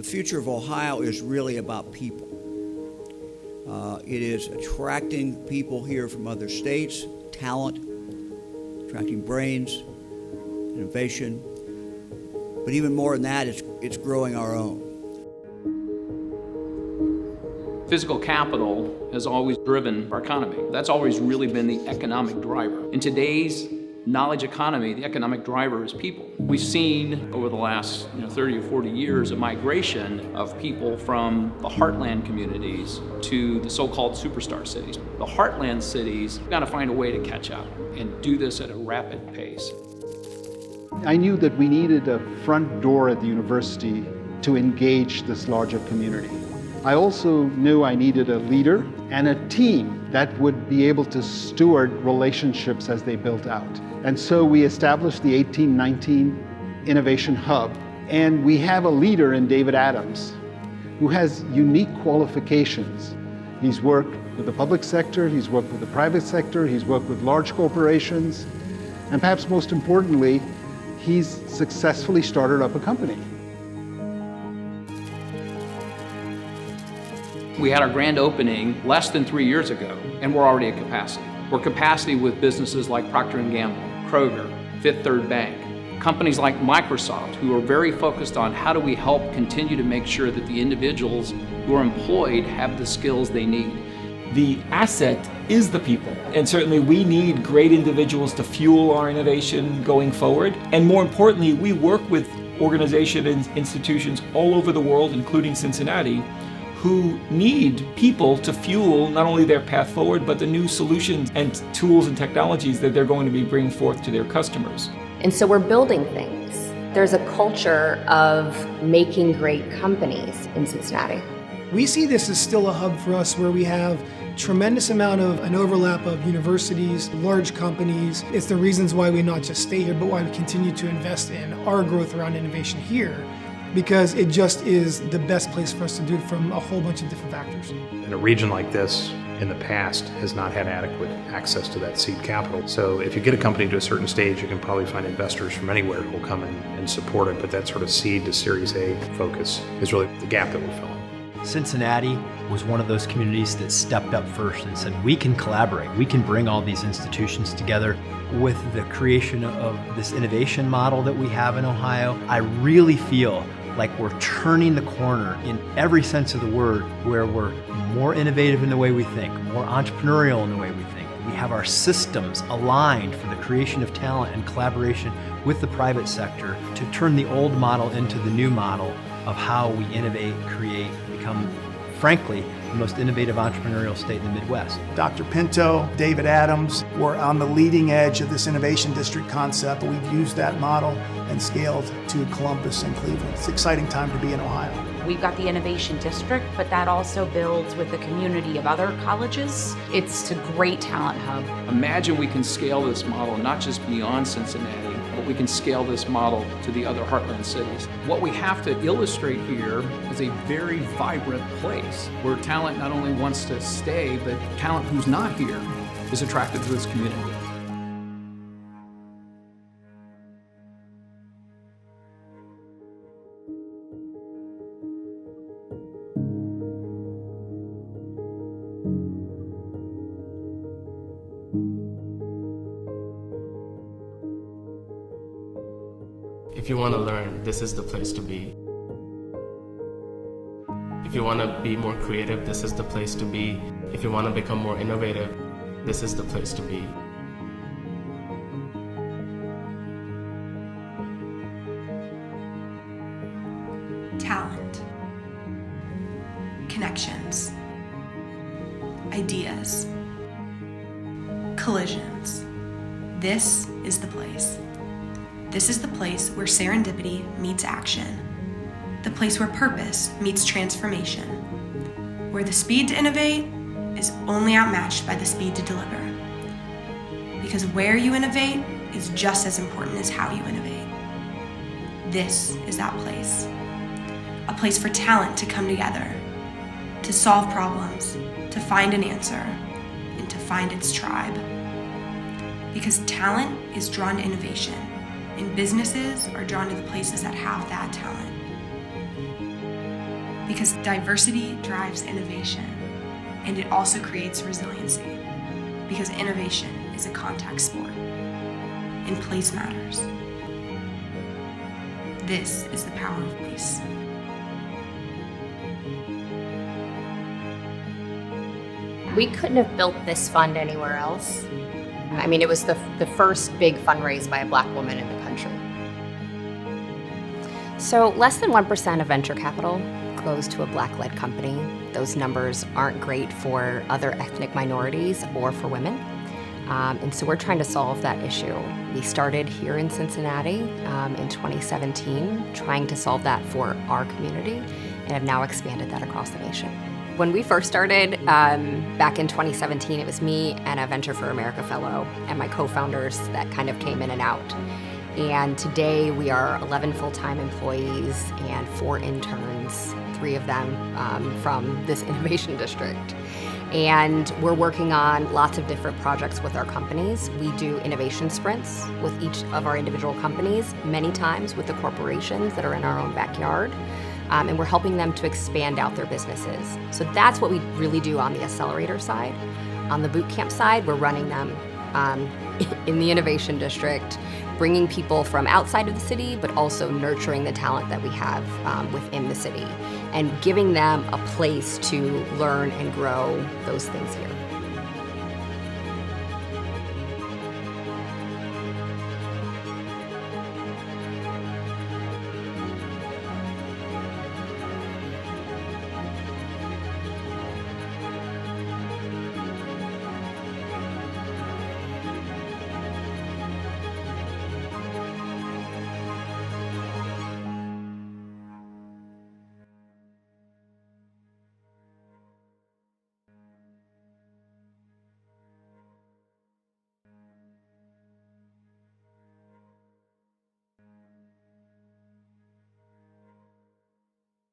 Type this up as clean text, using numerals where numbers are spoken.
The future of Ohio is really about people. It is attracting people here from other states, talent, attracting brains, innovation, but even more than that, it's growing our own. Physical capital has always driven our economy. That's always really been the economic driver. In today's knowledge economy, the economic driver is people. We've seen over the last 30 or 40 years a migration of people from the heartland communities to the so-called superstar cities. The heartland cities have got to find a way to catch up and do this at a rapid pace. I knew that we needed a front door at the university to engage this larger community. I also knew I needed a leader and a team that would be able to steward relationships as they built out. And so we established the 1819 Innovation Hub, and we have a leader in David Adams who has unique qualifications. He's worked with the public sector, he's worked with the private sector, he's worked with large corporations, and perhaps most importantly, he's successfully started up a company. We had our grand opening less than 3 years ago, and we're already at capacity. We're capacity with businesses like Procter & Gamble, Kroger, Fifth Third Bank, companies like Microsoft, who are very focused on how do we help continue to make sure that the individuals who are employed have the skills they need. The asset is the people, and certainly we need great individuals to fuel our innovation going forward. And more importantly, we work with organizations and institutions all over the world, including Cincinnati, who need people to fuel not only their path forward, but the new solutions and tools and technologies that they're going to be bringing forth to their customers. And so we're building things. There's a culture of making great companies in Cincinnati. We see this as still a hub for us where we have tremendous amount of an overlap of universities, large companies. It's the reasons why we not just stay here, but why we continue to invest in our growth around innovation here, because it just is the best place for us to do it from a whole bunch of different factors. In a region like this, in the past, has not had adequate access to that seed capital. So if you get a company to a certain stage, you can probably find investors from anywhere who will come in and support it, but that sort of seed to Series A focus is really the gap that we're filling. Cincinnati was one of those communities that stepped up first and said, we can collaborate, we can bring all these institutions together. With the creation of this innovation model that we have in Ohio, I really feel like we're turning the corner in every sense of the word, where we're more innovative in the way we think, more entrepreneurial in the way we think. We have our systems aligned for the creation of talent and collaboration with the private sector to turn the old model into the new model of how we innovate, create, become, frankly, the most innovative entrepreneurial state in the Midwest. Dr. Pinto, David Adams were on the leading edge of this innovation district concept. We've used that model and scaled to Columbus and Cleveland. It's an exciting time to be in Ohio. We've got the Innovation District, but that also builds with the community of other colleges. It's a great talent hub. Imagine we can scale this model not just beyond Cincinnati, but we can scale this model to the other heartland cities. What we have to illustrate here is a very vibrant place where talent not only wants to stay, but talent who's not here is attracted to this community. If you want to learn, this is the place to be. If you want to be more creative, this is the place to be. If you want to become more innovative, this is the place to be. Talent, connections, ideas, collisions. This is the place. This is the place where serendipity meets action, the place where purpose meets transformation, where the speed to innovate is only outmatched by the speed to deliver. Because where you innovate is just as important as how you innovate. This is that place. A place for talent to come together, to solve problems, to find an answer, and to find its tribe. Because talent is drawn to innovation, and businesses are drawn to the places that have that talent. Because diversity drives innovation, and it also creates resiliency. Because innovation is a contact sport, and place matters. This is the power of place. We couldn't have built this fund anywhere else. I mean, it was the first big fundraise by a Black woman in the country. So less than 1% of venture capital goes to a Black-led company. Those numbers aren't great for other ethnic minorities or for women. And so we're trying to solve that issue. We started here in Cincinnati in 2017, trying to solve that for our community, and have now expanded that across the nation. When we first started back in 2017, it was me and a Venture for America fellow and my co-founders that kind of came in and out. And today we are 11 full-time employees and 4 interns, 3 of them from this innovation district. And we're working on lots of different projects with our companies. We do innovation sprints with each of our individual companies, many times with the corporations that are in our own backyard. And we're helping them to expand out their businesses. So that's what we really do on the accelerator side. On the bootcamp side, we're running them in the innovation district, bringing people from outside of the city, but also nurturing the talent that we have within the city and giving them a place to learn and grow those things here.